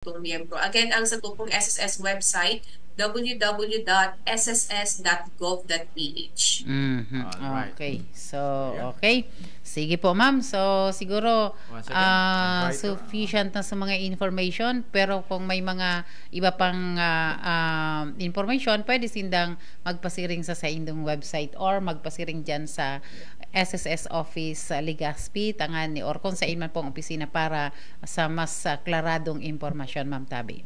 itong miyembro. Again, ang sa tupong SSS website, www.sss.gov.ph. Alright. Okay. So, Yeah. okay. Sige po, ma'am. So, siguro Once again, invite sufficient na sa mga information. Pero kung may mga iba pang information, pwede sindang magpasiring sa indong website or magpasiring dyan sa SSS office sa Legazpi, tangan ni or kung sa man pong opisina para sa mas klaradong impormasyon, ma'am Tabi.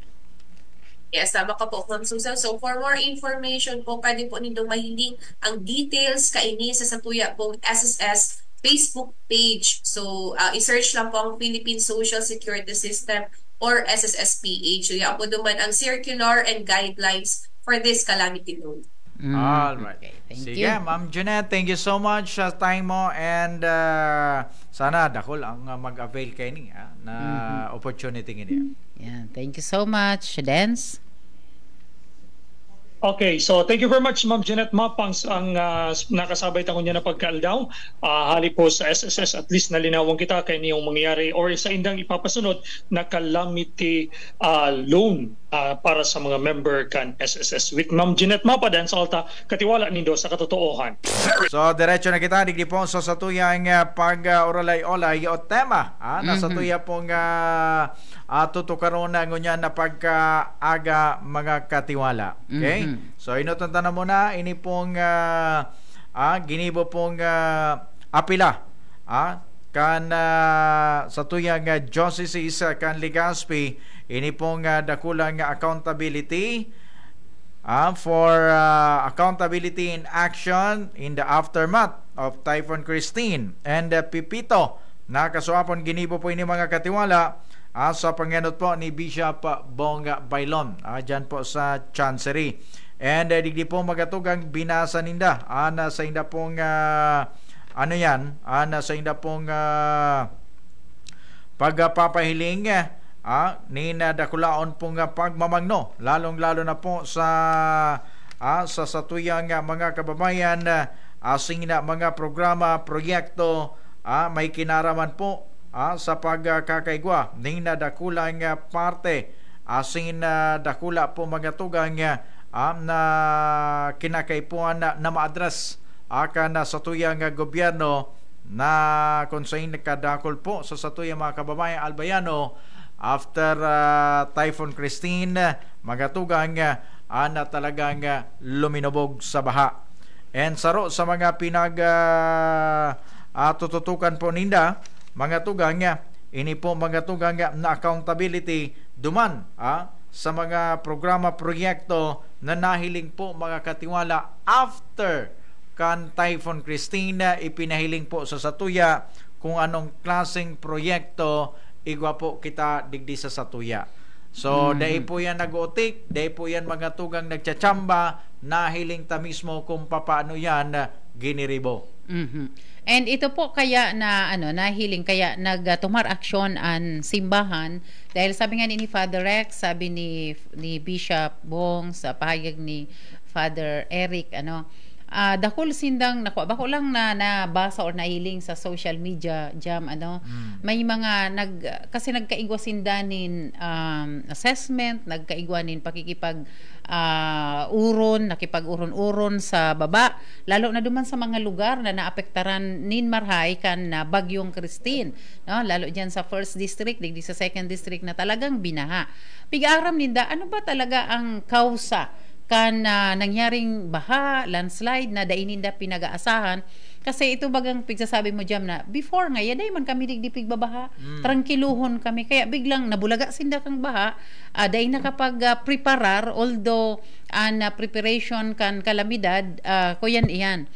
Yes, tama ka po, Ma'am Susan. So, for more information po, pwede po ninyong mahiling ang details kaini sa satuya pong SSS Facebook page. So, i-search lang po ang Philippine Social Security System or SSSPH. So, yan po naman ang circular and guidelines for this calamity loan. Alright. Okay, thank Sige, you. Ma'am Jeanette, thank you so much sa time mo and sana dakol ang mag-avail kayo na opportunity niya. Yan. Thank you so much, Dance. Okay, so thank you very much, Ma'am Jeanette Mapangs, ang nakasabay tangon niya na pagkaldaw. Hali po sa SSS, at least nalinawang kita kay niyong mangyari or sa indang ipapasunod na calamity loan para sa mga member kan SSS. With Ma'am Jeanette Mapadan sa alta, katiwala nindo sa katotoohan. So, diretso na kita, digdi po sa satuyang pag-oralay-olay o tema. Na satuya pong tutukaroon na ngunyan na pagkaaga mga katiwala. Okay? So, inutunta na muna, ini pong ginibo pong apila. Kan satuyang diocese kan Legazpi, ini pong dakulang accountability for accountability in action in the aftermath of Typhoon Christine and Pipito. Nakasuapon ginibo po ini mga katiwala sa panganod po ni Bishop Bong Bailon dyan po sa Chancery. And digdi po magatugang binasa ninda sa inda pong sa inda pong pagpapahiling ni nadakulaon pong pagmamagno, lalong-lalo na po sa satuyang mga kababayan asing na mga programa, proyekto may kinaraman po sa pagkakaigwa ning nadakulang parte asing na dakula po mga tugang na kinakaipuan na maadres akan sa tuyang gobyerno na kung saan nakadakol po sa satuyang mga kababayan albayano after Typhoon Christine, mga tugang na talagang luminubog sa baha. And saro sa mga tututukan po ninda, mga tugang ini po mga tugang na accountability duman sa mga programa, proyekto na nahiling po mga katiwala after kan Typhoon Christine. Ipinahiling po sa satuya kung anong klaseng proyekto igwa po kita digdi sa satuya. So dahil po yan nag-utik, dahil po yan mga tugang nagtsachamba, nahiling ta mismo kung paano yan giniribo. And ito po kaya na nahiling kaya nagtumar aksyon ang simbahan dahil sabi nga ni Father Rex, sabi ni Bishop Bong sa pahayag ni Father Eric dakol sindang bako lang na nabasa or nahiling sa social media jam may mga kasi nagkaigwa sindanin assessment, nagkaigwa nin pakikipag nakipag-uron-uron sa baba, lalo na duman sa mga lugar na naapektaran nin marhay kan na bagyong Christine, no? Lalo diyan sa 1st district, digdi sa 2nd district na talagang binaha. Pigaram ninda ano ba talaga ang kausa kan nangyaring baha, landslide na daininda pinag-aasahan kasi ito bagang pigsasabi mo jam na before nga yaday man kami digdipig babaha, tranquiluhon kami kaya biglang nabulaga sinda kang baha, dahil nakapag preparar although preparation kan kalamidad kuyan iyan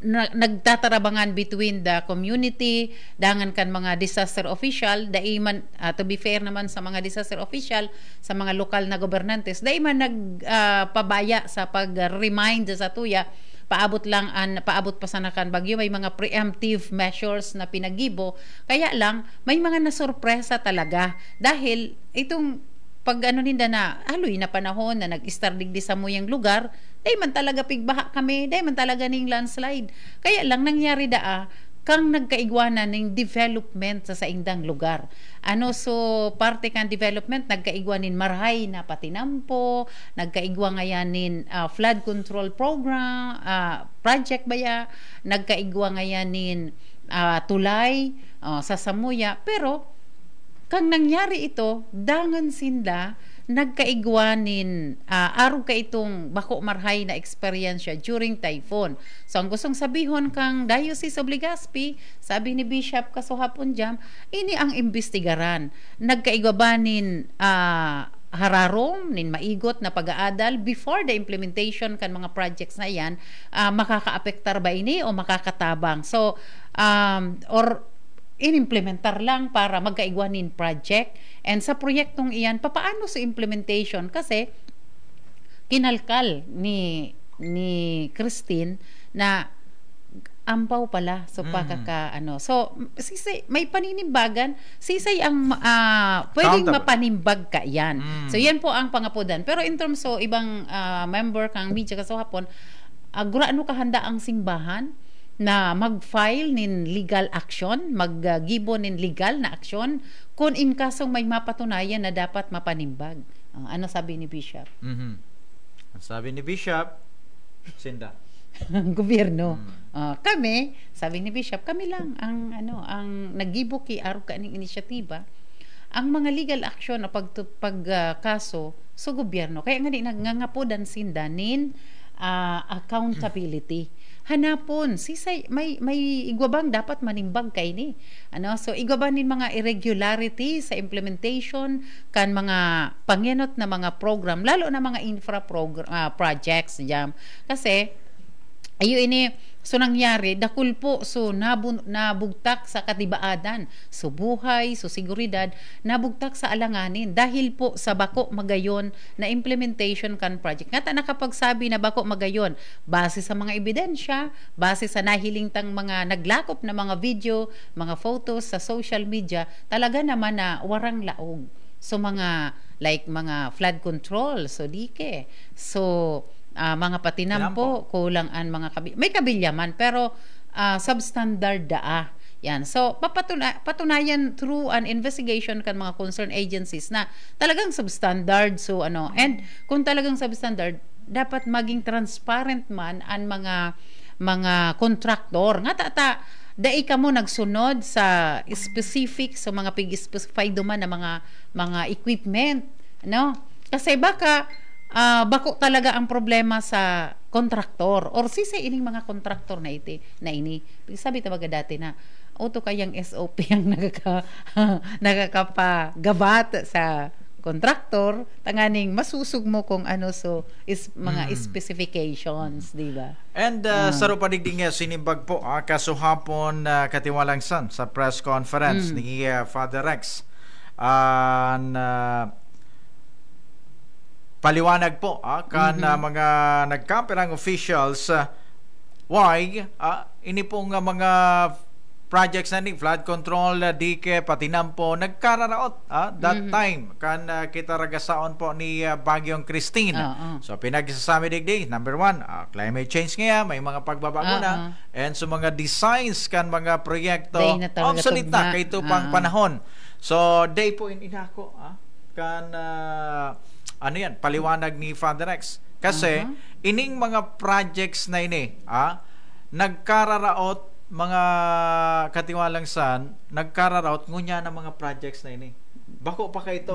nagtatarabangan between the community dangan kan mga disaster official daiman to be fair naman sa mga disaster official sa mga lokal na gobernantes daiman nagpabaya sa pag-remind sa tuya paabot pa sana kan bagyo may mga preemptive measures na pinagibo kaya lang may mga nasurpresa talaga dahil itong pag ninda na aloy na panahon na nag-start digdi sa muyang lugar day man talaga pigbaha kami, day man talaga ning landslide. Kaya lang nangyari kang nagkaigwanan ng development sa indang lugar. So parte kang development nagkaigwanin marhay na patinampo, nagkaigwa ngayanin flood control program, project baya, nagkaigwa ngayanin tulay sa Samuya, pero kang nangyari ito dangan sinda nagkaigwanin araw ka itong bako marhay na experience during typhoon. So ang gustong sabihon kang Diocese of Legazpi, sabi ni Bishop kasuhapon jam, ini ang imbestigaran. Nagkaigwabanin hararom nin maigot na pag-aadal before the implementation kan mga projects na yan, makakaapektar ba ini o makakatabang. So or inimplementar lang para magkaigwanin project. And sa proyektong iyan, papaano sa implementation? Kasi kinalkal ni Christine na ampaw pala so so sisay may paninimbagan, sisay ang pwedeng mapanimbag ka yan. So yan po ang pangapudan. Pero in terms so ibang member kang media kasahapon, guraano kahanda ang simbahan na mag-file nin legal action, mag-gibo nin legal na action kung in kasong may mapatunayan na dapat mapanimbag. Ano sabi ni Bishop? Sabi ni Bishop, Sinda. Gobyerno. Kami, sabi ni Bishop, kami lang ang naggibo ki araw kaning inisyatiba. Ang mga legal action na pagkaso so gobyerno. Kaya nga nangangapodan sinda nin accountability. Hanapon sisay may igwabang dapat manimbag kay ni so igwaban nin mga irregularity sa implementation kan mga pangyenot na mga program, lalo na mga infra projects jam kasi ayo ini so nangyari dakul po so nabugtak sa katibaadan, so buhay, so seguridad, nabugtak sa alanganin dahil po sa bako magayon na implementation kan project. Nga ta nakapagsabi na bako magayon base sa mga ebidensya, base sa nahiling tang mga naglakop na mga video, mga photos sa social media, talaga naman na warang laog. So mga like mga flood control, so dike. So mga patinampo, kulang ang mga may kabilyaman pero substandard yan. So patunayan through an investigation kan mga concerned agencies na talagang substandard. So and kung talagang substandard, dapat maging transparent man ang mga contractor nga dai ka mo nagsunod sa specific sa mga pig-specified man na mga equipment, kasi baka bako talaga ang problema sa kontraktor or sisay ining mga kontraktor na ini. Sabi tabaga dati na auto kayang SOP ang nakakapagabat sa kontraktor, tanganing masusug mo kung mga specifications, di ba? And saro padigding sinimbag po kasuhapon katiwalang san sa press conference ni Father Rex. Paliwanag po kan mga nagkaperang officials why ini pong mga projects na ni flood control, dike, patinampo nagkararaot that time kan kita ragasaon po ni Bagyong Christine. So pinagsasabi digdi, number 1 climate change nga may mga pagbabago na, and so mga designs kan mga proyekto obsolete na kay ito pang panahon. So day po inako kan paliwanag ni Father Rex. Kasi, ining mga projects na ini, nagkararaot, mga katiwalang san, nagkararaot, ngunya na mga projects na ini. Bako pa ka ito.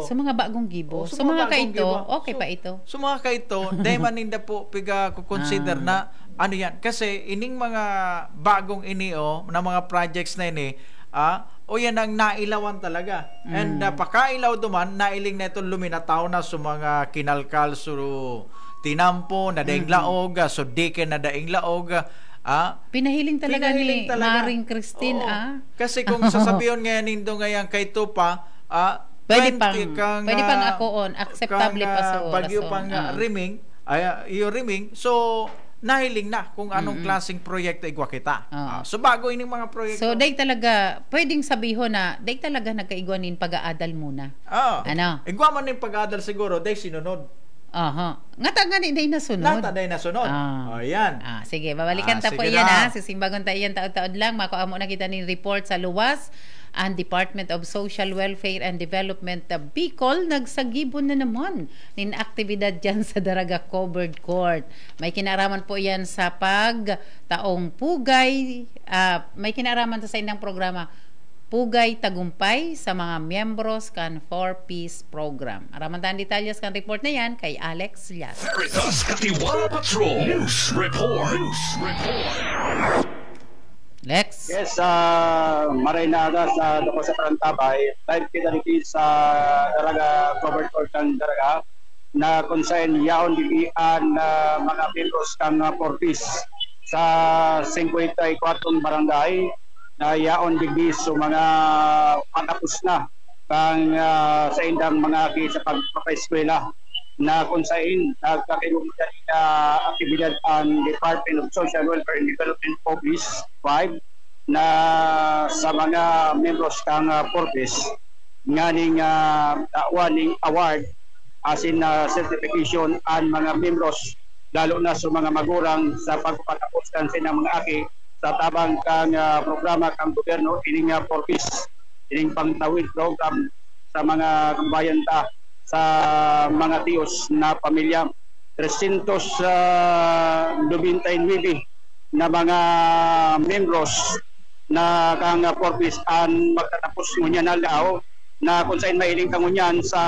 Sa mga bagong gibo. Sa mga kaito, okay pa ito. Sa mga kaito, dahil maninda po, piga kukonsider na, yan. Kasi, ining mga bagong ini, na mga projects na ini, yan ang nailawan talaga. And pakailaw duman, nailing na ito luminataw na sa mga kinalkal suru tinampo, na daing laog, so dike na daing laog. Pinahiling talaga ni Maring Christine. Kasi kung sasabihin nga nindo ngayon kay Tupa, pwede pang akoon, acceptable pa sa bagyo pang riming, riming, so nahiling na kung anong klaseng proyekto igwa kita. So bago ining mga proyekto. So day talaga pwedeng sabihin na day talaga nagkaigwanin pag-aadal muna. Igwa man ning pag-aadal siguro day sinunod. Aha. Nga taga ni day nasunod. Nata day nasunod. Ah. O, yan. Sige, babalikan ta po sige yan na. Sisimbagon ta iyan taod-taod lang. Makuha mo na kita ni report sa luwas. Ang Department of Social Welfare and Development of Bicol nagsagibon na naman nin aktibidad dyan sa Daraga Covered Court. May kinaraman po yan sa pagtaong pugay. May kinaraman sa inang programa Pugay Tagumpay sa mga miyembros kan 4-Piece Program. Araman tayo detalyas kan report na yan kay Alex Lias. Veritas Katiwala Patrol News Report. Lex. Yes, maray na aga sa Doko sa Parantabay. Live kita dito sa Daraga Covered Court ng Daraga na konsayin yaon dibian mga membros kang Portis sa 54 barangay na yaon digdi so mga patapos na kang sa indang mga aki sa pagpapaeskwela na konsayin nagkakilumutan na aktibidad ang Department of Social Welfare and Development Office 5 na sa mga membros kang Portis nga ning ning award asin na certification ang mga membros lalo na sa mga magurang sa pagpatapos kan sa mga aki sa tabang kang programa kang gobyerno ining Portis ining pangtawid program sa mga kabayan ta sa mga tiyos na pamilya 399 na mga membros na kang Portis an magtatapos ngunyan na daw na kung saan mailing kangunyan sa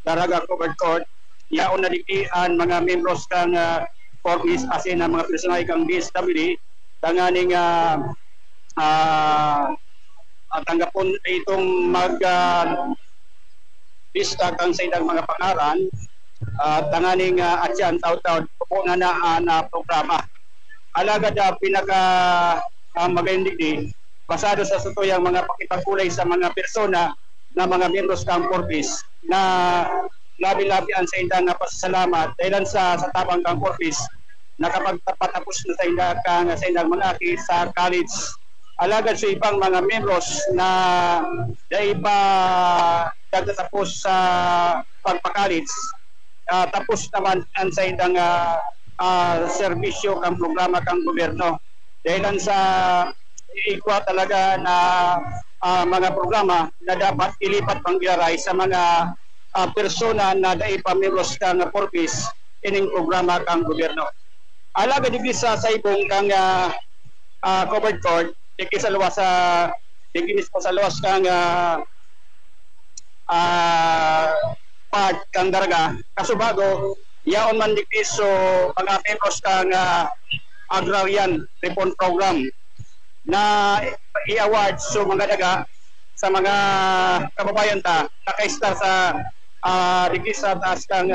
Daraga Covered Court yaon na dikian mga membros kang Portis asin na mga personal kang DSWD tanganing tanggapon itong mag lista kang sa ilang mga pangaran tanganing atyan taw-taw po na programa alagad pinaka magandang basado sa tutuyang mga pakipagkulay sa mga persona na mga membros kang Portis na labi-labian sa indang pasasalamat dahil sa tabang kang Portis nakapagtapos na sa indang mga aki sa college alagad sa ibang mga membros na iba nagtatapos sa pagpakalit tapos naman ang sa indang serbisyo kang programa kang gobyerno dahil sa ikwa talaga na mga programa na dapat ilipat pang ilaray sa mga persona na daipa membros kang Portis ining programa kang gobyerno alagad digdi sa ibong kang covered court digdi mismo sa luwas kang part kang Daraga kasubago yaon man digdi so mga membros kang agrarian reform program na i-award so mga daga sa mga kababayan ta nakaista sa digdi sa taas kang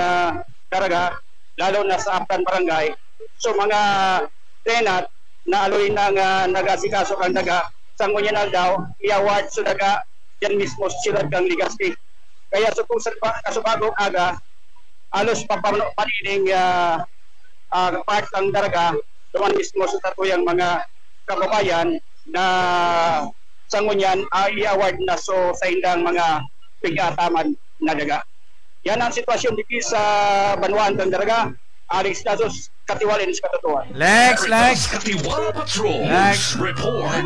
Daraga lalo na sa Aptan Barangay so mga tenant na aloy nang nagasikaso kang daga sa ngunyan daw i-award so daga yan mismo sila kang Legazpi kaya so kung sa kasubagong aga alos panining part ng Daraga duman mismo sa tatuyang mga kababayan na sa ngunyan i-award na so sa indang mga pig-ataman na daga yan ang sitwasyon dito sa Banwaan ng Daraga Alex Lazos Katiwala sa Katotohan Lex Katiwala Patrol Report